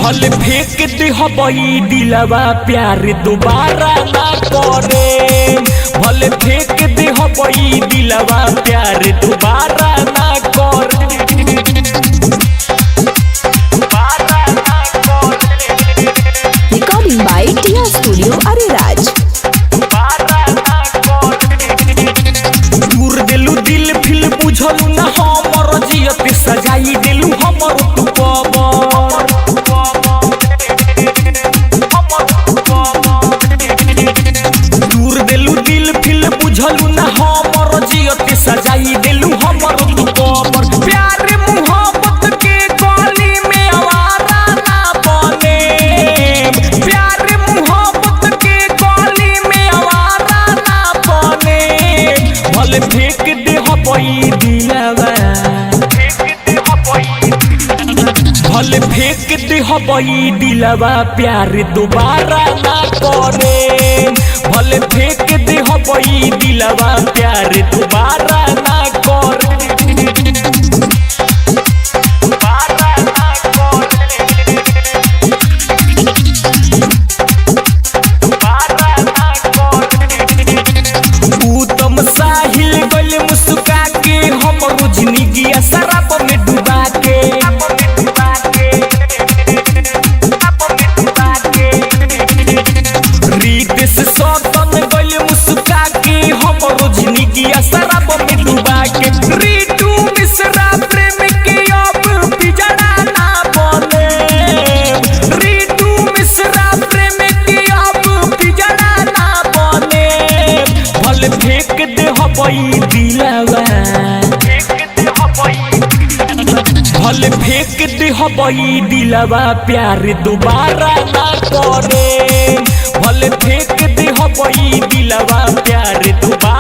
भले फेंक दे हबई दिलवा प्यार दोबारा ना करे। भले फेंक दे हबई दिलवा प्यार दोबारा ना करे। Recording by Tia Studio Ariraj। दूर देलू दिल फिल बुझलू ना हमर जियत सजाई देलू हमर तू कबर। दूर देलू दिल फिल बुझलू ना हमर जियत सजाई देलू हमर तू कबर। प्यार मोहब्बत के गली में आवारा ना बने। प्यार मोहब्बत के गली में आवारा ना बने। भले फेंक दे हबई दिलवा भले फेंक दे हबई दिलवा प्यार दोबारा ना करे। भले फेंक दे हबई दिलवा प्यार दोबारा ना करे। उत्तम साहिल गल मुस्का के हमरो जिंदगी शराब में डुबा के। रितेश सौतन गल मुस्का के हमरो जिंदगी शराब में डुबा के। रितु मिश्रा प्रेम के अब पिजड़ा ना बने। रितु मिश्रा प्रेम के अब पिजड़ा ना बने। भले फेंक दे हबई दिलवा भले फेंक दे हबई दिलवा प्यार दोबारा ना करे। भले फेंक दे हबई दिलवा प्यार दोबारा